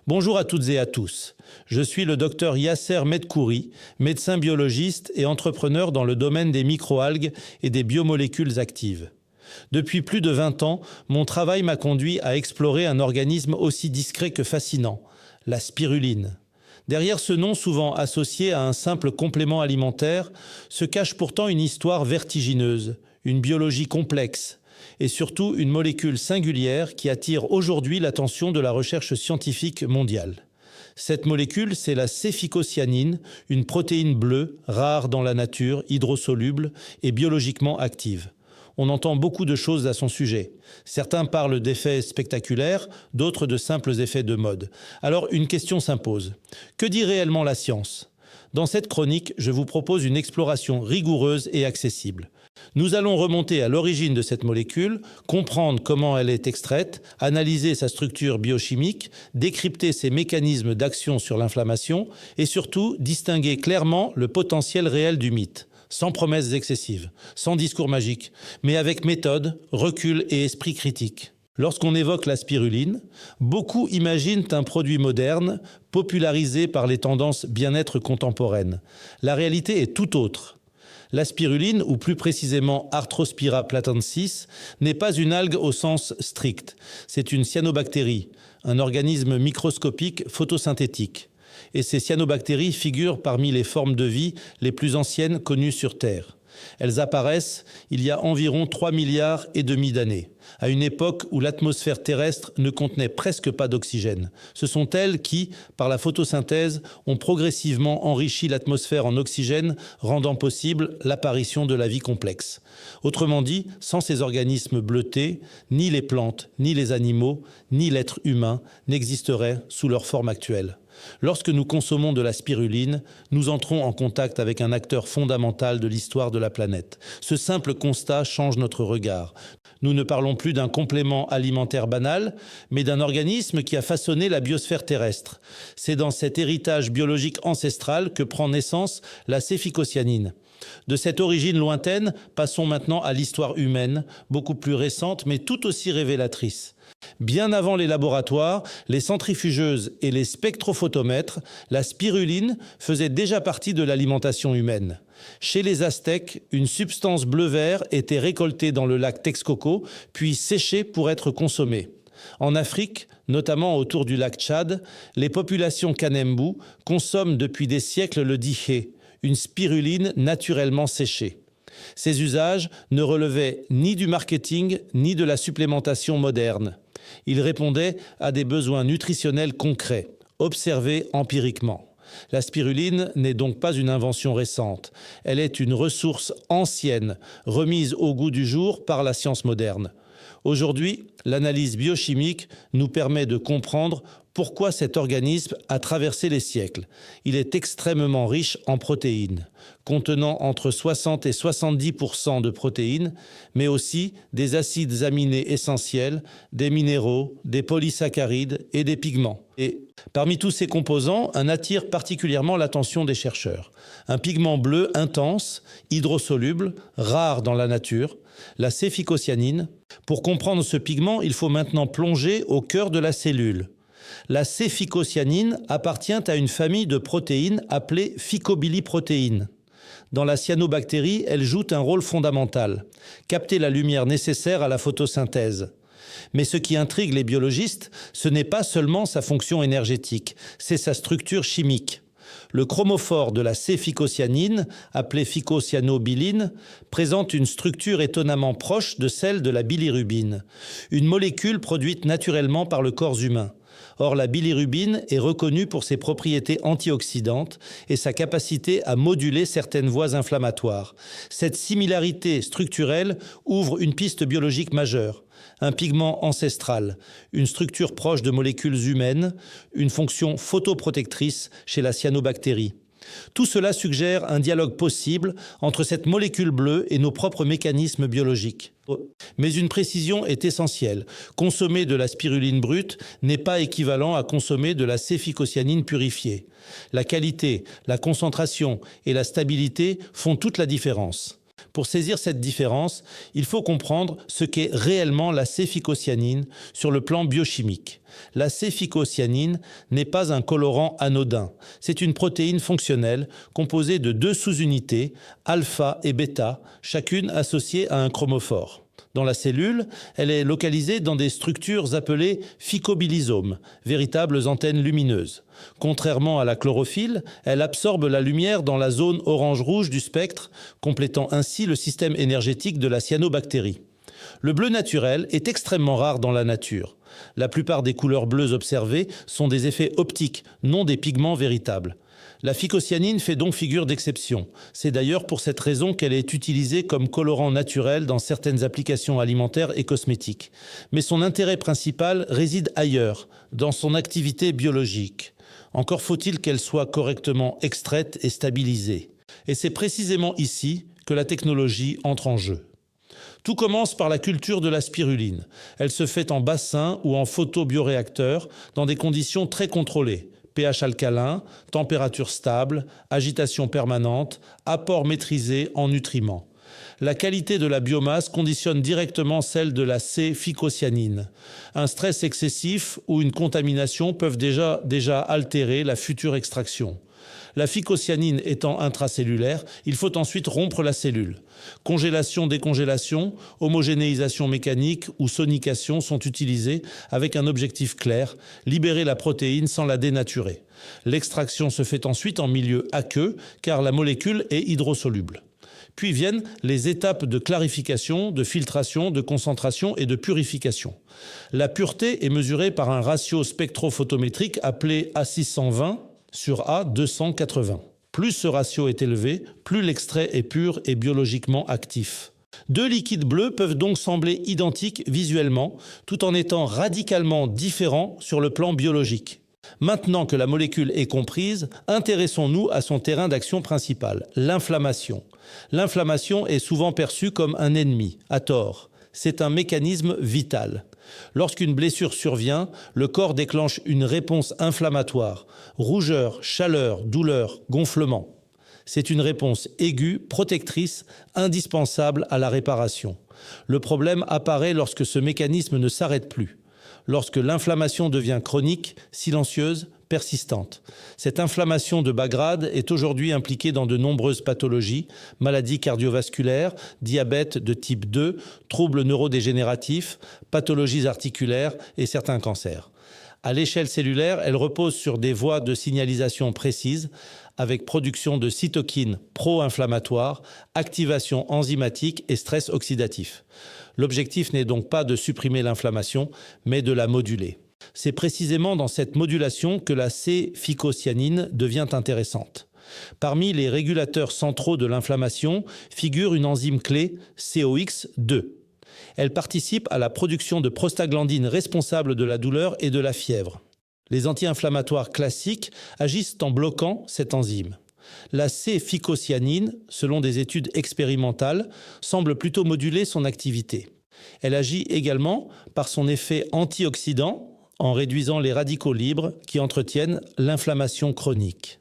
Bonjour à toutes et à tous. Je suis le docteur Yasser Medkouri, médecin biologiste et entrepreneur dans le domaine des microalgues et des biomolécules actives. Depuis plus de 20 ans, mon travail m'a conduit à explorer un organisme aussi discret que fascinant, la spiruline. Derrière ce nom souvent associé à un simple complément alimentaire, se cache pourtant une histoire vertigineuse, une biologie complexe, et surtout une molécule singulière qui attire aujourd'hui l'attention de la recherche scientifique mondiale. Cette molécule, c'est la céphycocyanine, une protéine bleue, rare dans la nature, hydrosoluble et biologiquement active. On entend beaucoup de choses à son sujet. Certains parlent d'effets spectaculaires, d'autres de simples effets de mode. Alors une question s'impose. Que dit réellement la science ? Dans cette chronique, je vous propose une exploration rigoureuse et accessible. Nous allons remonter à l'origine de cette molécule, comprendre comment elle est extraite, analyser sa structure biochimique, décrypter ses mécanismes d'action sur l'inflammation et surtout distinguer clairement le potentiel réel du mythe, sans promesses excessives, sans discours magique, mais avec méthode, recul et esprit critique. Lorsqu'on évoque la spiruline, beaucoup imaginent un produit moderne, popularisé par les tendances bien-être contemporaines. La réalité est tout autre. La spiruline, ou plus précisément Arthrospira platensis, n'est pas une algue au sens strict. C'est une cyanobactérie, un organisme microscopique photosynthétique. Et ces cyanobactéries figurent parmi les formes de vie les plus anciennes connues sur Terre. Elles apparaissent il y a environ 3,5 milliards d'années, à une époque où l'atmosphère terrestre ne contenait presque pas d'oxygène. Ce sont elles qui, par la photosynthèse, ont progressivement enrichi l'atmosphère en oxygène, rendant possible l'apparition de la vie complexe. Autrement dit, sans ces organismes bleutés, ni les plantes, ni les animaux, ni l'être humain n'existeraient sous leur forme actuelle. Lorsque nous consommons de la spiruline, nous entrons en contact avec un acteur fondamental de l'histoire de la planète. Ce simple constat change notre regard. Nous ne parlons plus d'un complément alimentaire banal, mais d'un organisme qui a façonné la biosphère terrestre. C'est dans cet héritage biologique ancestral que prend naissance la céphycocyanine. De cette origine lointaine, passons maintenant à l'histoire humaine, beaucoup plus récente mais tout aussi révélatrice. Bien avant les laboratoires, les centrifugeuses et les spectrophotomètres, la spiruline faisait déjà partie de l'alimentation humaine. Chez les Aztèques, une substance bleu-vert était récoltée dans le lac Texcoco, puis séchée pour être consommée. En Afrique, notamment autour du lac Tchad, les populations Kanembu consomment depuis des siècles le dihé, une spiruline naturellement séchée. Ces usages ne relevaient ni du marketing ni de la supplémentation moderne. Ils répondaient à des besoins nutritionnels concrets, observés empiriquement. La spiruline n'est donc pas une invention récente. Elle est une ressource ancienne, remise au goût du jour par la science moderne. Aujourd'hui, l'analyse biochimique nous permet de comprendre pourquoi cet organisme a traversé les siècles. Il est extrêmement riche en protéines, contenant entre 60 et 70% de protéines, mais aussi des acides aminés essentiels, des minéraux, des polysaccharides et des pigments. Et parmi tous ces composants, un attire particulièrement l'attention des chercheurs. Un pigment bleu intense, hydrosoluble, rare dans la nature, la céphycocyanine. Pour comprendre ce pigment, il faut maintenant plonger au cœur de la cellule. La céphycocyanine appartient à une famille de protéines appelées phycobiliprotéines. Dans la cyanobactérie, elle joue un rôle fondamental, capter la lumière nécessaire à la photosynthèse. Mais ce qui intrigue les biologistes, ce n'est pas seulement sa fonction énergétique, c'est sa structure chimique. Le chromophore de la céphycocyanine, appelé phycocyanobylline, présente une structure étonnamment proche de celle de la bilirubine, une molécule produite naturellement par le corps humain. Or, la bilirubine est reconnue pour ses propriétés antioxydantes et sa capacité à moduler certaines voies inflammatoires. Cette similarité structurelle ouvre une piste biologique majeure. Un pigment ancestral, une structure proche de molécules humaines, une fonction photoprotectrice chez la cyanobactérie. Tout cela suggère un dialogue possible entre cette molécule bleue et nos propres mécanismes biologiques. Mais une précision est essentielle. Consommer de la spiruline brute n'est pas équivalent à consommer de la céphycocyanine purifiée. La qualité, la concentration et la stabilité font toute la différence. Pour saisir cette différence, il faut comprendre ce qu'est réellement la céphycocyanine sur le plan biochimique. La céphycocyanine n'est pas un colorant anodin. C'est une protéine fonctionnelle composée de 2 sous-unités, alpha et bêta, chacune associée à un chromophore. Dans la cellule, elle est localisée dans des structures appelées phycobilisomes, véritables antennes lumineuses. Contrairement à la chlorophylle, elle absorbe la lumière dans la zone orange-rouge du spectre, complétant ainsi le système énergétique de la cyanobactérie. Le bleu naturel est extrêmement rare dans la nature. La plupart des couleurs bleues observées sont des effets optiques, non des pigments véritables. La phycocyanine fait donc figure d'exception. C'est d'ailleurs pour cette raison qu'elle est utilisée comme colorant naturel dans certaines applications alimentaires et cosmétiques. Mais son intérêt principal réside ailleurs, dans son activité biologique. Encore faut-il qu'elle soit correctement extraite et stabilisée. Et c'est précisément ici que la technologie entre en jeu. Tout commence par la culture de la spiruline. Elle se fait en bassin ou en photobioréacteur dans des conditions très contrôlées. pH alcalin, température stable, agitation permanente, apport maîtrisé en nutriments. La qualité de la biomasse conditionne directement celle de la céphycocyanine. Un stress excessif ou une contamination peuvent déjà altérer la future extraction. La phycocyanine étant intracellulaire, il faut ensuite rompre la cellule. Congélation, décongélation, homogénéisation mécanique ou sonication sont utilisées avec un objectif clair, libérer la protéine sans la dénaturer. L'extraction se fait ensuite en milieu aqueux car la molécule est hydrosoluble. Puis viennent les étapes de clarification, de filtration, de concentration et de purification. La pureté est mesurée par un ratio spectrophotométrique appelé A620 sur A280. Plus ce ratio est élevé, plus l'extrait est pur et biologiquement actif. 2 liquides bleus peuvent donc sembler identiques visuellement, tout en étant radicalement différents sur le plan biologique. Maintenant que la molécule est comprise, intéressons-nous à son terrain d'action principal, l'inflammation. L'inflammation est souvent perçue comme un ennemi, à tort. C'est un mécanisme vital. Lorsqu'une blessure survient, le corps déclenche une réponse inflammatoire, rougeur, chaleur, douleur, gonflement. C'est une réponse aiguë, protectrice, indispensable à la réparation. Le problème apparaît lorsque ce mécanisme ne s'arrête plus, lorsque l'inflammation devient chronique, silencieuse, persistante. Cette inflammation de bas grade est aujourd'hui impliquée dans de nombreuses pathologies, maladies cardiovasculaires, diabète de type 2, troubles neurodégénératifs, pathologies articulaires et certains cancers. À l'échelle cellulaire, elle repose sur des voies de signalisation précises, avec production de cytokines pro-inflammatoires, activation enzymatique et stress oxydatif. L'objectif n'est donc pas de supprimer l'inflammation, mais de la moduler. C'est précisément dans cette modulation que la céphycocyanine devient intéressante. Parmi les régulateurs centraux de l'inflammation figure une enzyme clé COX-2. Elle participe à la production de prostaglandines responsables de la douleur et de la fièvre. Les anti-inflammatoires classiques agissent en bloquant cette enzyme. La céphycocyanine, selon des études expérimentales, semble plutôt moduler son activité. Elle agit également par son effet antioxydant en réduisant les radicaux libres qui entretiennent l'inflammation chronique.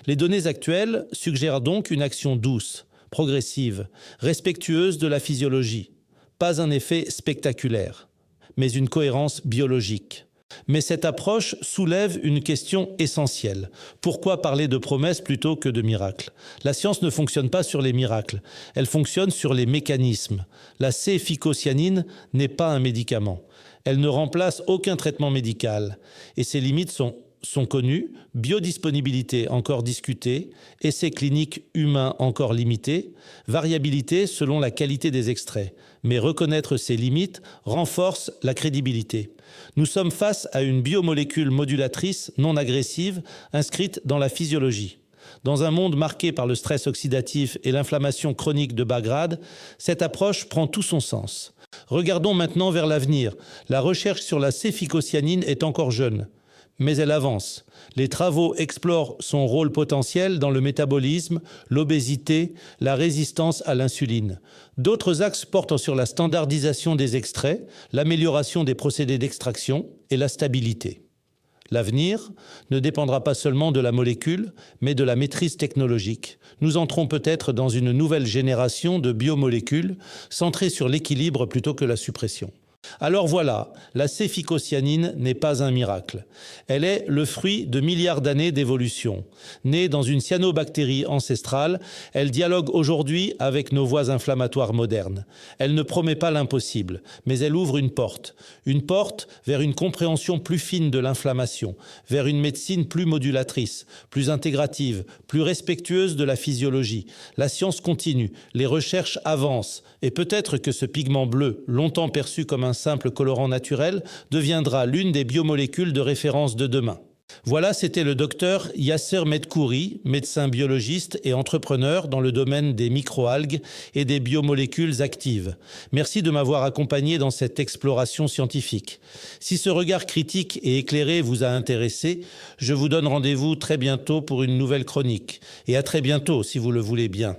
Les données actuelles suggèrent donc une action douce, progressive, respectueuse de la physiologie. Pas un effet spectaculaire, mais une cohérence biologique. Mais cette approche soulève une question essentielle. Pourquoi parler de promesses plutôt que de miracles? La science ne fonctionne pas sur les miracles, elle fonctionne sur les mécanismes. La céphycocyanine n'est pas un médicament. Elle ne remplace aucun traitement médical et ses limites sont connues, biodisponibilité encore discutée, essais cliniques humains encore limités, variabilité selon la qualité des extraits. Mais reconnaître ces limites renforce la crédibilité. Nous sommes face à une biomolécule modulatrice non agressive inscrite dans la physiologie. Dans un monde marqué par le stress oxydatif et l'inflammation chronique de bas grade, cette approche prend tout son sens. Regardons maintenant vers l'avenir. La recherche sur la céphycocyanine est encore jeune, mais elle avance. Les travaux explorent son rôle potentiel dans le métabolisme, l'obésité, la résistance à l'insuline. D'autres axes portent sur la standardisation des extraits, l'amélioration des procédés d'extraction et la stabilité. L'avenir ne dépendra pas seulement de la molécule, mais de la maîtrise technologique. Nous entrons peut-être dans une nouvelle génération de biomolécules centrées sur l'équilibre plutôt que la suppression. Alors voilà, la céphycocyanine n'est pas un miracle. Elle est le fruit de milliards d'années d'évolution. Née dans une cyanobactérie ancestrale, elle dialogue aujourd'hui avec nos voies inflammatoires modernes. Elle ne promet pas l'impossible, mais elle ouvre une porte vers une compréhension plus fine de l'inflammation, vers une médecine plus modulatrice, plus intégrative, plus respectueuse de la physiologie. La science continue, les recherches avancent, et peut-être que ce pigment bleu, longtemps perçu comme un simple colorant naturel, deviendra l'une des biomolécules de référence de demain. Voilà, c'était le docteur Yasser Medkouri, médecin biologiste et entrepreneur dans le domaine des microalgues et des biomolécules actives. Merci de m'avoir accompagné dans cette exploration scientifique. Si ce regard critique et éclairé vous a intéressé, je vous donne rendez-vous très bientôt pour une nouvelle chronique. Et à très bientôt, si vous le voulez bien.